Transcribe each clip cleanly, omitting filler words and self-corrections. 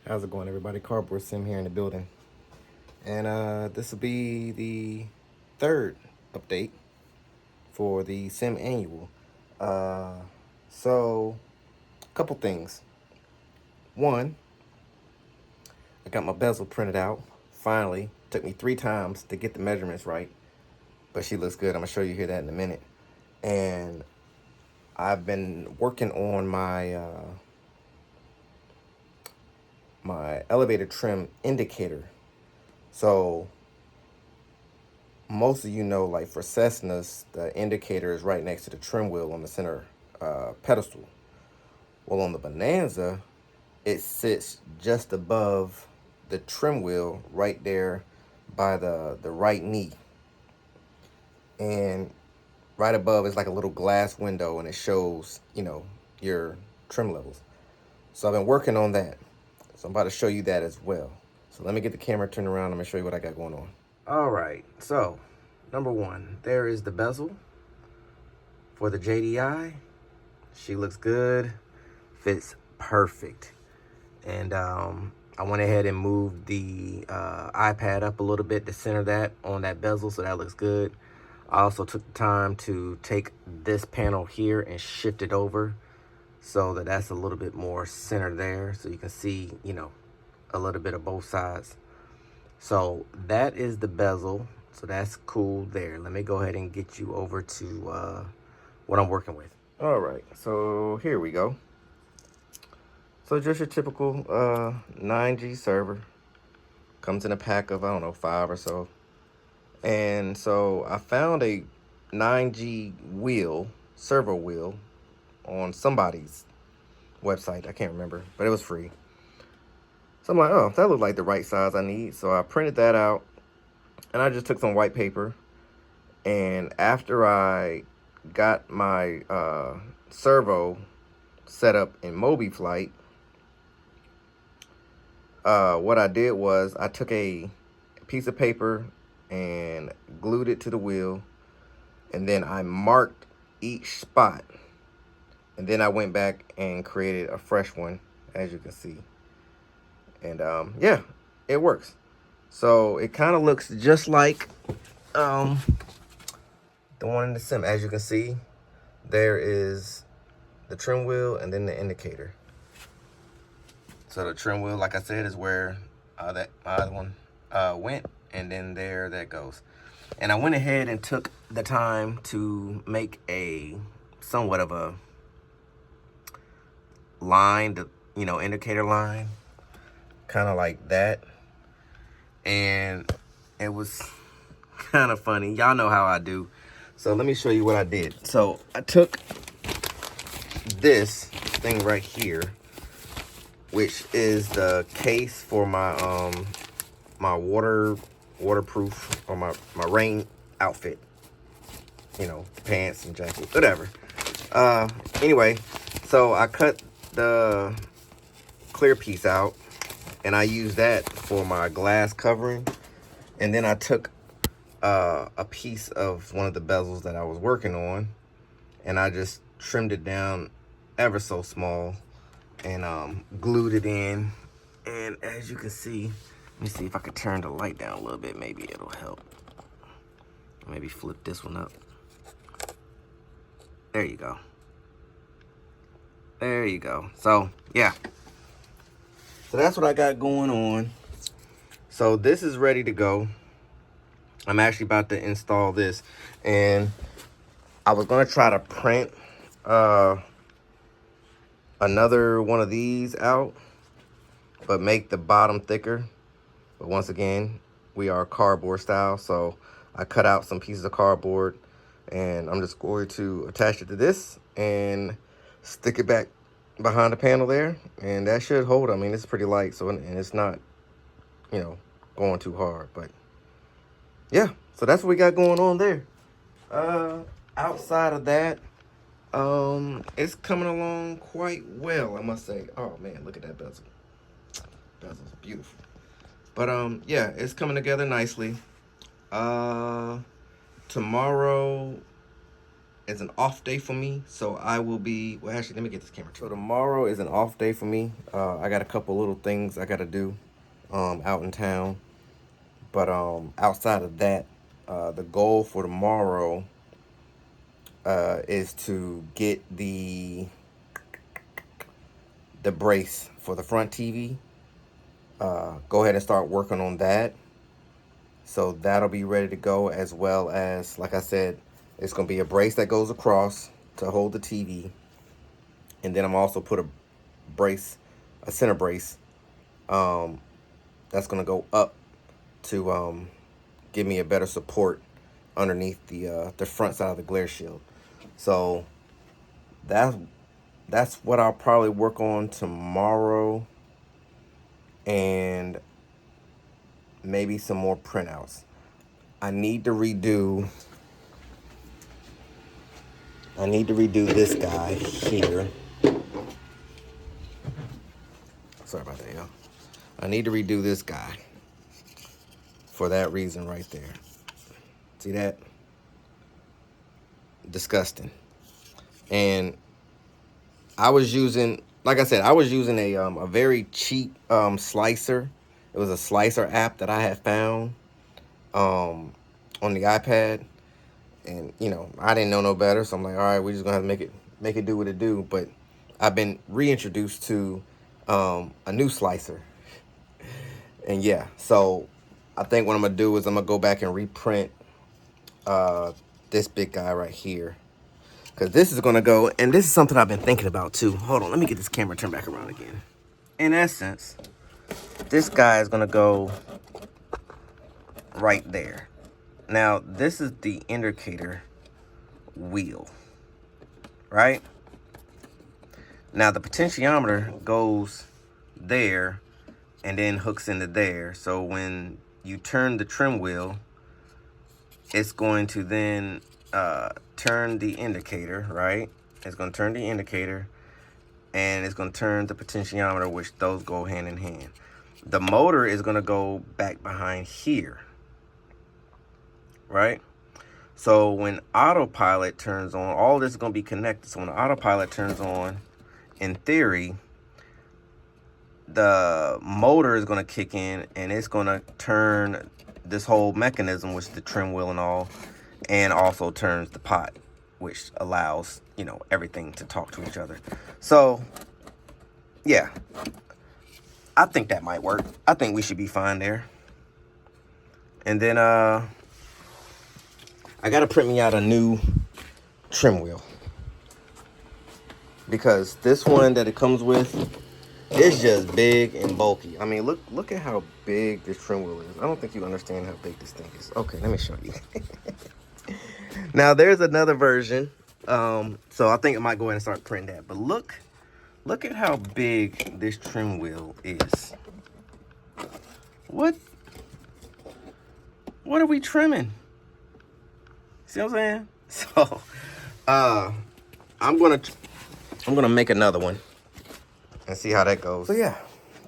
How's it going, everybody? CardboardSim here in the building. And this will be the third update for the Sim Annual. So, a couple things. One, I got my bezel printed out. Finally, took me 3 times to get the measurements right, but she looks good. I'm gonna show you here that in a minute. And I've been working on my my elevator trim indicator. So most of you know, like for Cessnas, the indicator is right next to the trim wheel on the center pedestal. Well, on the Bonanza, it sits just above the trim wheel right there by the right knee. And right above is like a little glass window, and it shows, your trim levels. So I've been working on that. So I'm about to show you that as well. So let me get the camera turned around. I'm gonna show you what I got going on. All right, so number one, there is the bezel for the JDI. She looks good, fits perfect. And I went ahead and moved the iPad up a little bit to center that on that bezel, so that looks good. I also took the time to take this panel here and shift it over so that that's a little bit more center there, so you can see, a little bit of both sides. So that is the bezel, so that's cool there. Let me go ahead and get you over to what I'm working with. All right, so here we go. So just your typical 9G server. Comes in a pack of, I don't know, 5 or so. And so I found a 9G wheel, servo wheel, on somebody's website. I can't remember, but it was free. So I'm like, oh, that looked like the right size I need. So I printed that out, and I just took some white paper. And after I got my servo set up in mobiflight, what I did was I took a piece of paper and glued it to the wheel, and then I marked each spot, and then I went back and created a fresh one, as you can see. And yeah, it works. So it kind of looks just like the one in the Sim. As you can see, there is the trim wheel and then the indicator. So the trim wheel, like I said, is where that other one went, and then there that goes. And I went ahead and took the time to make a somewhat of a line, indicator line, kind of like that. And it was kind of funny. Y'all know how I do. So let me show you what I did. So I took this thing right here, which is the case for my my waterproof, or my rain outfit, pants and jacket, whatever. Anyway, so I cut the clear piece out, and I used that for my glass covering. And then I took a piece of one of the bezels that I was working on, and I just trimmed it down ever so small and glued it in. And as you can see, let me see if I could turn the light down a little bit. Maybe it'll help. Maybe flip this one up. There you go. There you go. So yeah, so that's what I got going on. So this is ready to go. I'm actually about to install this, and I was gonna try to print another one of these out, but make the bottom thicker. But once again, we are cardboard style, so I cut out some pieces of cardboard, and I'm just going to attach it to this and stick it back behind the panel there, and that should hold. I mean, it's pretty light, so, and it's not, going too hard. But yeah, so that's what we got going on there. Outside of that, it's coming along quite well, I must say. Oh man, look at that bezel. Bezel's beautiful. But yeah, it's coming together nicely. Tomorrow is an off day for me, so I will be, well, actually, let me get this camera. So tomorrow is an off day for me. I got a couple little things I got to do out in town. But outside of that, the goal for tomorrow is to get the brace for the front TV. Go ahead and start working on that. So that'll be ready to go, as well as, like I said, it's going to be a brace that goes across to hold the TV. And then I'm also put a brace, a center brace, that's going to go up to give me a better support underneath the front side of the glare shield. So that's what I'll probably work on tomorrow, and maybe some more printouts. I need to redo this guy here. Sorry about that, y'all. I need to redo this guy for that reason right there. See that? Disgusting. And I was using, like I said, I was using a very cheap slicer. It was a slicer app that I had found on the iPad, and you know, I didn't know no better, so I'm like, all right, we're just gonna have to make it do what it do. But I've been reintroduced to a new slicer, and yeah, so I think what I'm gonna do is I'm gonna go back and reprint this big guy right here, because this is gonna go, and this is something I've been thinking about too. Hold on, let me get this camera turned back around again. In essence, this guy is gonna go right there. Now, this is the indicator wheel, right? Now, the potentiometer goes there and then hooks into there. So when you turn the trim wheel, it's going to then turn the indicator, right? It's going to turn the indicator, and it's going to turn the potentiometer, which those go hand in hand. The motor is going to go back behind here, right? So when Autopilot turns on, all this is going to be connected. So when Autopilot turns on, in theory, the motor is going to kick in, and it's going to turn this whole mechanism, which is the trim wheel and all, and also turns the pot, which allows, you know, everything to talk to each other. So, yeah, I think that might work. I think we should be fine there. And then, I got to print me out a new trim wheel, because this one that it comes with, it's just big and bulky. I mean, look at how big this trim wheel is. I don't think you understand how big this thing is. Okay, let me show you. Now, there's another version. So I think I might go ahead and start printing that. But look at how big this trim wheel is. What are we trimming? See what I'm saying? So, I'm gonna make another one and see how that goes. So yeah,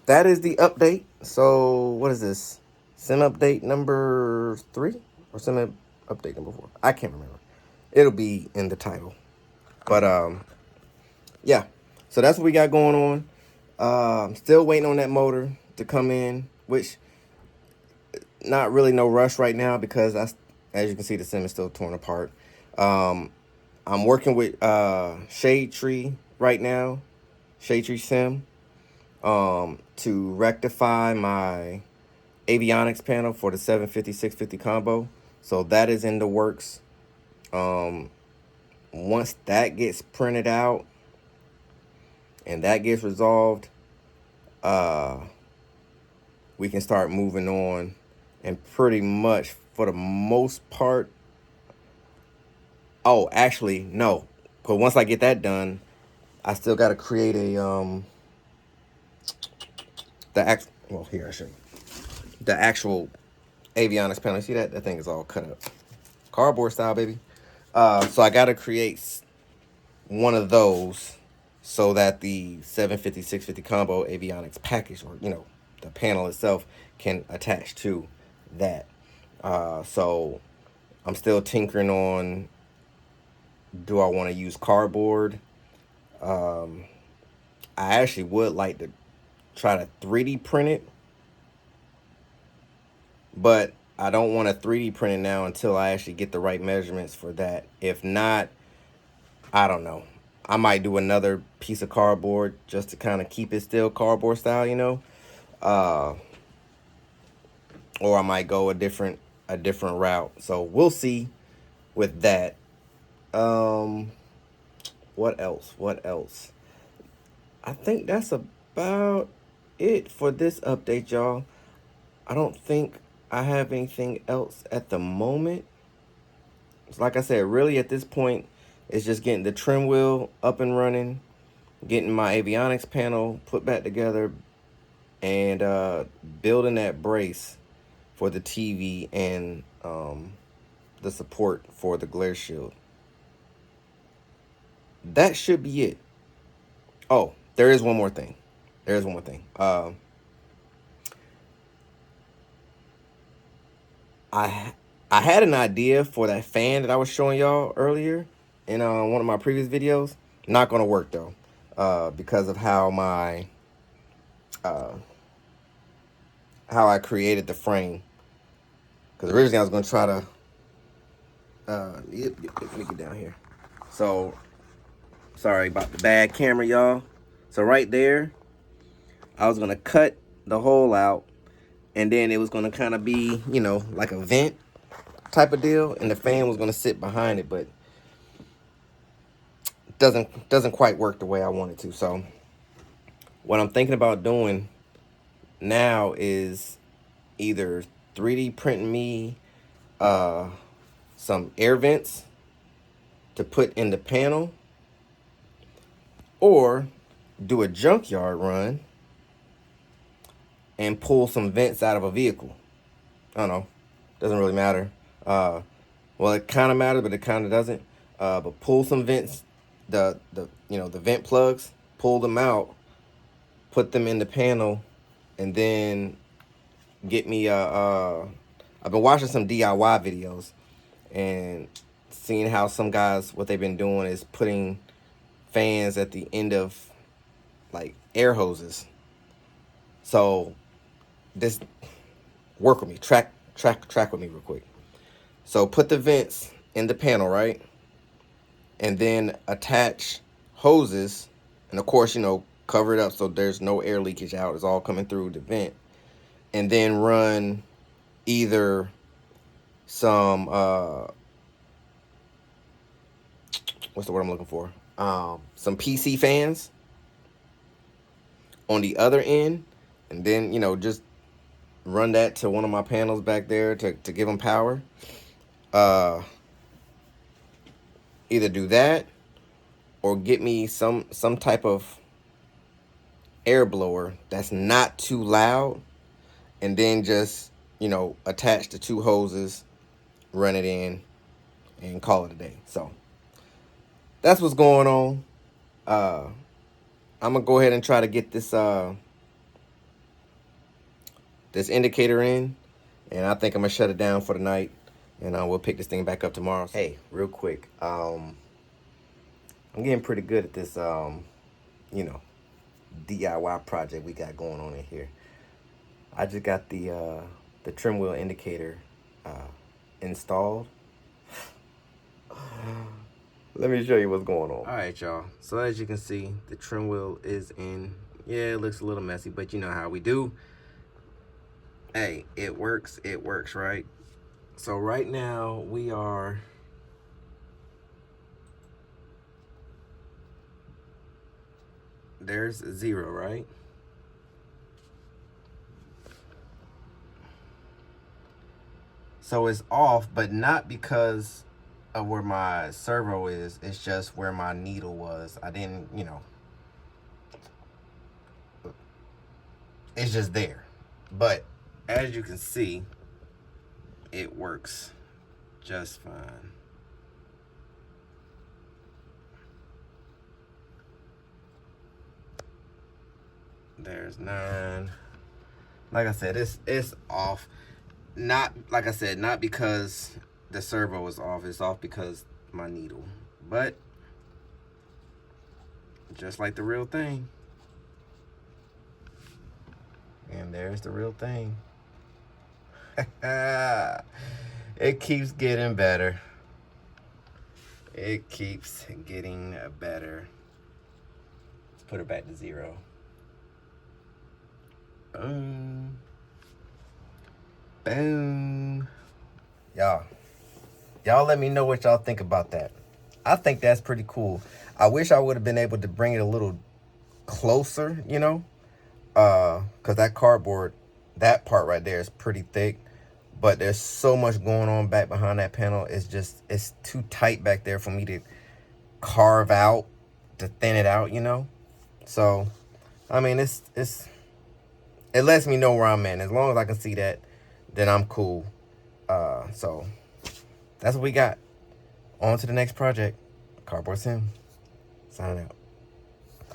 that is the update. So what is this? Sim update number 3 or sim update number 4? I can't remember. It'll be in the title. But yeah. So that's what we got going on. I'm still waiting on that motor to come in, which not really no rush right now, because as you can see, the sim is still torn apart. I'm working with Shade Tree right now, Shade Tree Sim, to rectify my avionics panel for the 750-650 combo. So that is in the works. Once that gets printed out and that gets resolved, we can start moving on, and pretty much for the most part. Oh, actually, no, because once I get that done, I still got to create a here I show you the actual avionics panel. See that thing is all cut up, cardboard style, baby. So I got to create one of those so that the 750-650 combo avionics package, or you know, the panel itself, can attach to that. So I'm still tinkering on do I want to use cardboard? I actually would like to try to 3D print it, but I don't want to 3D print it now until I actually get the right measurements for that. If not, I don't know. I might do another piece of cardboard just to kind of keep it still cardboard style, you know. Or I might go a different route. So we'll see with that. What else? What else? I think that's about it for this update, y'all. I don't think I have anything else at the moment. Like I said, really at this point, it's just getting the trim wheel up and running, getting my avionics panel put back together, and building that brace for the TV and the support for the glare shield. That should be it. Oh, there is one more thing. I had an idea for that fan that I was showing y'all earlier in one of my previous videos. Not gonna work though, because of how I created the frame. Because originally I was gonna try to let me get down here. So sorry about the bad camera, y'all. So right there, I was gonna cut the hole out, and then it was gonna kind of be, you know, like a vent type of deal, and the fan was gonna sit behind it, but doesn't quite work the way I wanted to. So what I'm thinking about doing now is either 3D printing me some air vents to put in the panel, or do a junkyard run and pull some vents out of a vehicle. I don't know, doesn't really matter. Well, it kind of matters, but it kind of doesn't. But pull some vents, the vent plugs, pull them out, put them in the panel, and then get me I've been watching some DIY videos and seeing how some guys, what they've been doing is putting fans at the end of like air hoses. So this, work with me, track with me real quick. So put the vents in the panel, right? And then attach hoses, and of course, you know, cover it up so there's no air leakage out. It's all coming through the vent. And then run either some what's the word I'm looking for? Some PC fans on the other end, and then, you know, just run that to one of my panels back there to give them power. Either do that or get me some type of air blower that's not too loud, and then just, you know, attach the two hoses, run it in, and call it a day. So that's what's going on. I'm gonna go ahead and try to get this this indicator in, and I think I'm gonna shut it down for the night, and we'll pick this thing back up tomorrow. Hey, real quick, I'm getting pretty good at this you know, DIY project we got going on in here. I just got the trim wheel indicator installed. Let me show you what's going on. All right, y'all. So as you can see, the trim wheel is in. Yeah, it looks a little messy, but you know how we do. Hey, it works, right? So right now we are there's 0, right? So it's off, but not because of where my servo is. It's just where my needle was. I didn't, you know, it's just there. But as you can see, it works just fine. There's 9. Like I said, it's off. Not, like I said, not because the servo is off. It's off because my needle. But just like the real thing. And there's the real thing. It keeps getting better. It keeps getting better. Let's put it back to 0. Boom. Boom. Y'all let me know what y'all think about that. I think that's pretty cool. I wish I would have been able to bring it a little closer, you know, because that cardboard, that part right there is pretty thick, but there's so much going on back behind that panel. It's too tight back there for me to carve out, to thin it out, you know. So I mean, it lets me know where I'm at. As long as I can see that, then I'm cool. So that's what we got. On to the next project. CardboardSim signing out.